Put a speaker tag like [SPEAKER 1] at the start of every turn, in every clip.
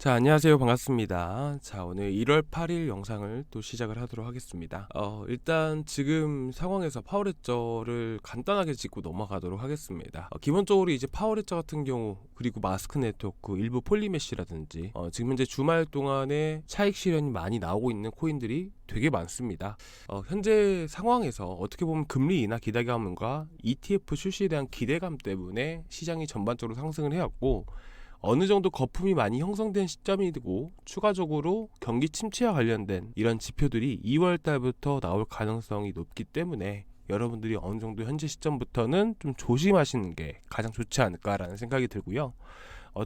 [SPEAKER 1] 자, 안녕하세요. 반갑습니다. 자, 오늘 1월 8일 영상을 또 시작을 하도록 하겠습니다. 일단 지금 상황에서 파워레저를 간단하게 짚고 넘어가도록 하겠습니다. 기본적으로 이제 파워레저 같은 경우, 그리고 마스크 네트워크, 일부 폴리메시라든지, 지금 현재 주말 동안에 차익 실현이 많이 나오고 있는 코인들이 되게 많습니다. 현재 상황에서 어떻게 보면 금리 인하 기대감과 ETF 출시에 대한 기대감 때문에 시장이 전반적으로 상승을 해왔고, 어느 정도 거품이 많이 형성된 시점이 되고, 추가적으로 경기 침체와 관련된 이런 지표들이 2월 달부터 나올 가능성이 높기 때문에 여러분들이 어느 정도 현재 시점부터는 좀 조심하시는 게 가장 좋지 않을까라는 생각이 들고요.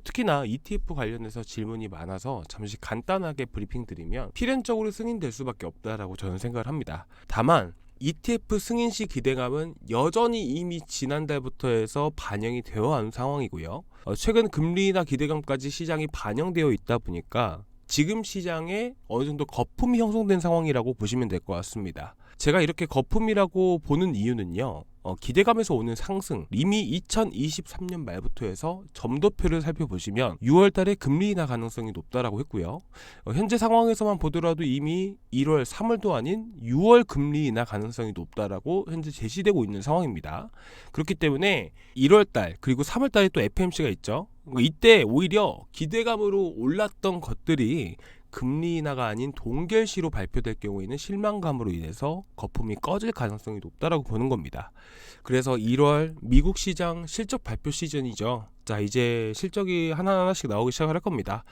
[SPEAKER 1] 특히나 ETF 관련해서 질문이 많아서 잠시 간단하게 브리핑 드리면, 필연적으로 승인될 수밖에 없다라고 저는 생각을 합니다. 다만 ETF 승인 시 기대감은 여전히 이미 지난달부터 해서 반영이 되어 온 상황이고요. 최근 금리나 기대감까지 시장이 반영되어 있다 보니까 지금 시장에 어느 정도 거품이 형성된 상황이라고 보시면 될 것 같습니다. 제가 이렇게 거품이라고 보는 이유는요, 기대감에서 오는 상승, 이미 2023년 말부터 해서 점도표를 살펴보시면 6월 달에 금리 인하 가능성이 높다라고 했고요. 현재 상황에서만 보더라도 이미 1월, 3월도 아닌 6월 금리 인하 가능성이 높다라고 현재 제시되고 있는 상황입니다. 그렇기 때문에 1월 달, 그리고 3월 달에 또 FMC가 있죠. 이때 오히려 기대감으로 올랐던 것들이 금리 인하가 아닌 동결시로 발표될 경우에는 실망감으로 인해서 거품이 꺼질 가능성이 높다라고 보는 겁니다. 그래서 1월 미국 시장 실적 발표 시즌이죠. 자, 이제 실적이 하나하나씩 나오기 시작할 겁니다.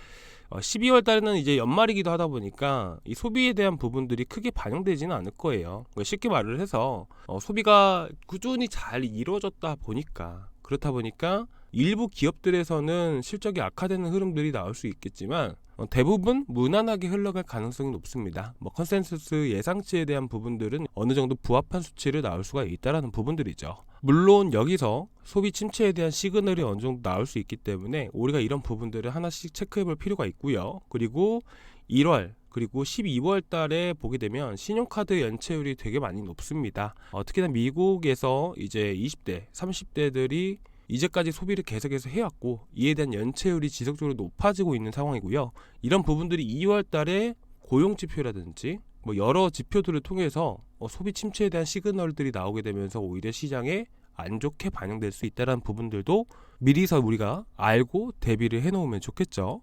[SPEAKER 1] 12월 달에는 이제 연말이기도 하다 보니까 이 소비에 대한 부분들이 크게 반영되지는 않을 거예요. 쉽게 말을 해서 소비가 꾸준히 잘 이루어졌다 보니까, 그렇다 보니까 일부 기업들에서는 실적이 악화되는 흐름들이 나올 수 있겠지만, 대부분 무난하게 흘러갈 가능성이 높습니다. 컨센서스 예상치에 대한 부분들은 어느 정도 부합한 수치를 나올 수가 있다라는 부분들이죠. 물론 여기서 소비 침체에 대한 시그널이 어느 정도 나올 수 있기 때문에 우리가 이런 부분들을 하나씩 체크해 볼 필요가 있고요. 그리고 1월 그리고 12월 달에 보게 되면 신용카드 연체율이 되게 많이 높습니다. 특히나 미국에서 이제 20대, 30대들이 이제까지 소비를 계속해서 해왔고, 이에 대한 연체율이 지속적으로 높아지고 있는 상황이고요. 이런 부분들이 2월 달에 고용 지표라든지 여러 지표들을 통해서 소비 침체에 대한 시그널들이 나오게 되면서 오히려 시장에 안 좋게 반영될 수 있다는 부분들도 미리서 우리가 알고 대비를 해놓으면 좋겠죠.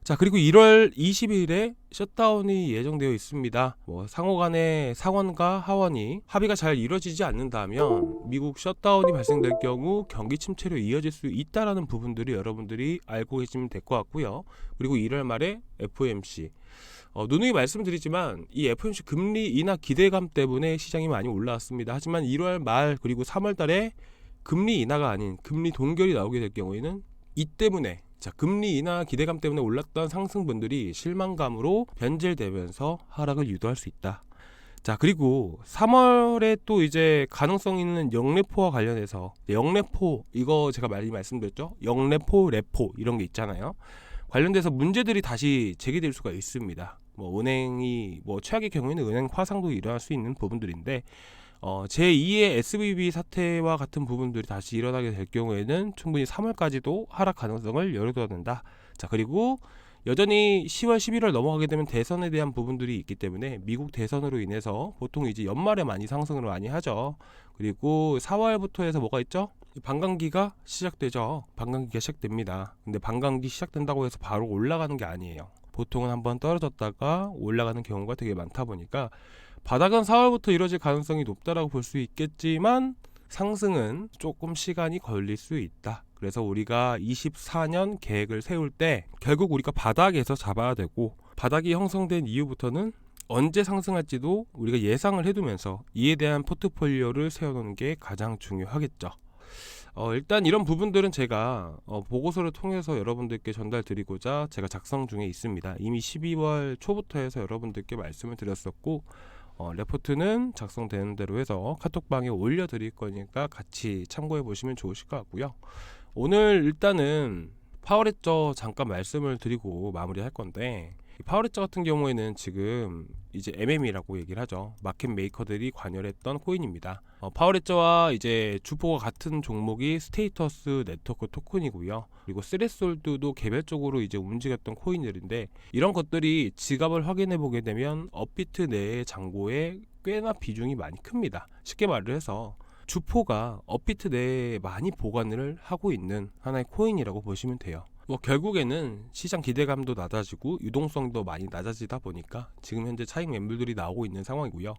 [SPEAKER 1] 자, 그리고 1월 20일에 셧다운이 예정되어 있습니다. 상호 간의 상원과 하원이 합의가 잘 이루어지지 않는다면 미국 셧다운이 발생될 경우 경기 침체로 이어질 수 있다라는 부분들이 여러분들이 알고 계시면 될 것 같고요. 그리고 1월 말에 FOMC, 누누이 말씀드리지만 이 FOMC 금리 인하 기대감 때문에 시장이 많이 올라왔습니다. 하지만 1월 말 그리고 3월 달에 금리 인하가 아닌 금리 동결이 나오게 될 경우에는 이 때문에, 자, 금리 인하 기대감 때문에 올랐던 상승분들이 실망감으로 변질되면서 하락을 유도할 수 있다. 자, 그리고 3월에 또 이제 가능성 있는 영레포와 관련해서, 영레포, 이거 제가 많이 말씀드렸죠. 영레포, 레포 이런 게 있잖아요. 관련돼서 문제들이 다시 제기될 수가 있습니다. 은행이 최악의 경우에는 은행 파산도 일어날 수 있는 부분들인데, 제2의 SVB 사태와 같은 부분들이 다시 일어나게 될 경우에는 충분히 3월까지도 하락 가능성을 열어둬야 된다. 자, 그리고 여전히 10월, 11월 넘어가게 되면 대선에 대한 부분들이 있기 때문에 미국 대선으로 인해서 보통 이제 연말에 많이 상승을 많이 하죠. 그리고 4월부터 해서 뭐가 있죠? 반감기가 시작되죠. 반감기가 시작됩니다. 근데 반감기 시작된다고 해서 바로 올라가는 게 아니에요. 보통은 한번 떨어졌다가 올라가는 경우가 되게 많다 보니까 바닥은 4월부터 이뤄질 가능성이 높다라고 볼 수 있겠지만 상승은 조금 시간이 걸릴 수 있다. 그래서 우리가 24년 계획을 세울 때 결국 우리가 바닥에서 잡아야 되고, 바닥이 형성된 이후부터는 언제 상승할지도 우리가 예상을 해두면서 이에 대한 포트폴리오를 세워놓는 게 가장 중요하겠죠. 일단 이런 부분들은 제가 보고서를 통해서 여러분들께 전달드리고자 제가 작성 중에 있습니다. 이미 12월 초부터 해서 여러분들께 말씀을 드렸었고, 레포트는 작성되는 대로 해서 카톡방에 올려드릴 거니까 같이 참고해 보시면 좋으실 것 같고요. 오늘 일단은 파워레저 잠깐 말씀을 드리고 마무리할 건데, 이 파워레저 같은 경우에는 지금 이제 MM이라고 얘기를 하죠. 마켓 메이커들이 관여했던 코인입니다. 파워레저와 이제 주포가 같은 종목이 스테이터스 네트워크 토큰이고요. 그리고 스레솔드도 개별적으로 이제 움직였던 코인들인데, 이런 것들이 지갑을 확인해 보게 되면 업비트 내의 잔고에 꽤나 비중이 많이 큽니다. 쉽게 말을 해서 주포가 업비트 내에 많이 보관을 하고 있는 하나의 코인이라고 보시면 돼요. 결국에는 시장 기대감도 낮아지고 유동성도 많이 낮아지다 보니까 지금 현재 차익 매물들이 나오고 있는 상황이고요.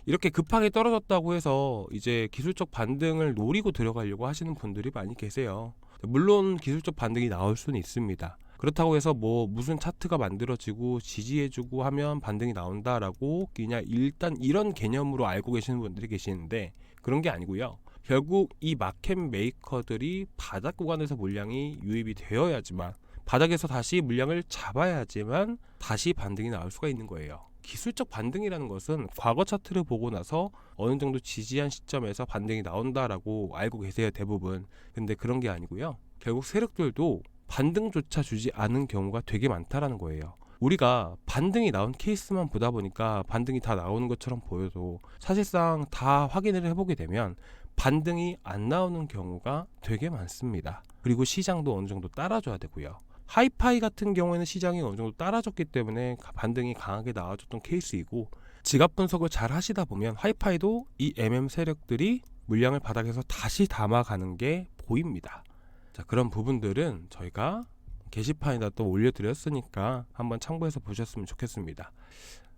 [SPEAKER 1] 이렇게 급하게 떨어졌다고 해서 이제 기술적 반등을 노리고 들어가려고 하시는 분들이 많이 계세요. 물론 기술적 반등이 나올 수는 있습니다. 그렇다고 해서 무슨 차트가 만들어지고 지지해주고 하면 반등이 나온다라고 그냥 일단 이런 개념으로 알고 계시는 분들이 계시는데, 그런 게 아니고요. 결국 이 마켓 메이커들이 바닥 구간에서 물량이 유입이 되어야지만, 바닥에서 다시 물량을 잡아야지만 다시 반등이 나올 수가 있는 거예요. 기술적 반등이라는 것은 과거 차트를 보고 나서 어느 정도 지지한 시점에서 반등이 나온다라고 알고 계세요, 대부분. 근데 그런 게 아니고요. 결국 세력들도 반등조차 주지 않은 경우가 되게 많다라는 거예요. 우리가 반등이 나온 케이스만 보다 보니까 반등이 다 나오는 것처럼 보여도 사실상 다 확인을 해보게 되면 반등이 안 나오는 경우가 되게 많습니다. 그리고 시장도 어느 정도 따라줘야 되고요. 하이파이 같은 경우에는 시장이 어느 정도 따라줬기 때문에 반등이 강하게 나와줬던 케이스이고, 지갑 분석을 잘 하시다 보면 하이파이도 이 MM 세력들이 물량을 바닥에서 다시 담아가는 게 보입니다. 자, 그런 부분들은 저희가 게시판에다 또 올려드렸으니까 한번 참고해서 보셨으면 좋겠습니다.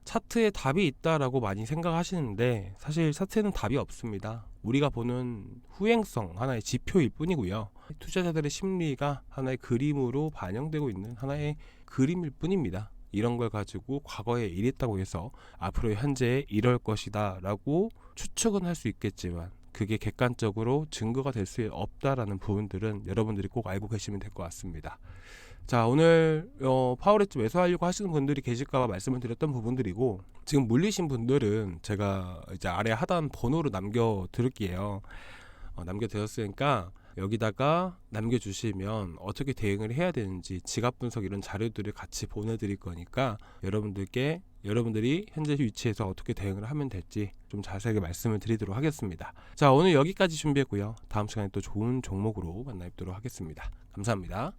[SPEAKER 1] 차트에 답이 있다라고 많이 생각하시는데, 사실 차트에는 답이 없습니다. 우리가 보는 후행성 하나의 지표일 뿐이고요. 투자자들의 심리가 하나의 그림으로 반영되고 있는 하나의 그림일 뿐입니다. 이런 걸 가지고 과거에 이랬다고 해서 앞으로 현재에 이럴 것이다 라고 추측은 할 수 있겠지만, 그게 객관적으로 증거가 될 수 없다라는 부분들은 여러분들이 꼭 알고 계시면 될 것 같습니다. 자, 오늘 파워레저 매수하려고 하시는 분들이 계실까봐 말씀을 드렸던 부분들이고, 지금 물리신 분들은 제가 이제 아래 하단 번호로 남겨드릴게요. 남겨드렸으니까 여기다가 남겨주시면 어떻게 대응을 해야 되는지 지갑 분석 이런 자료들을 같이 보내드릴 거니까, 여러분들이 현재 위치에서 어떻게 대응을 하면 될지 좀 자세하게 말씀을 드리도록 하겠습니다. 자, 오늘 여기까지 준비했고요. 다음 시간에 또 좋은 종목으로 만나 뵙도록 하겠습니다. 감사합니다.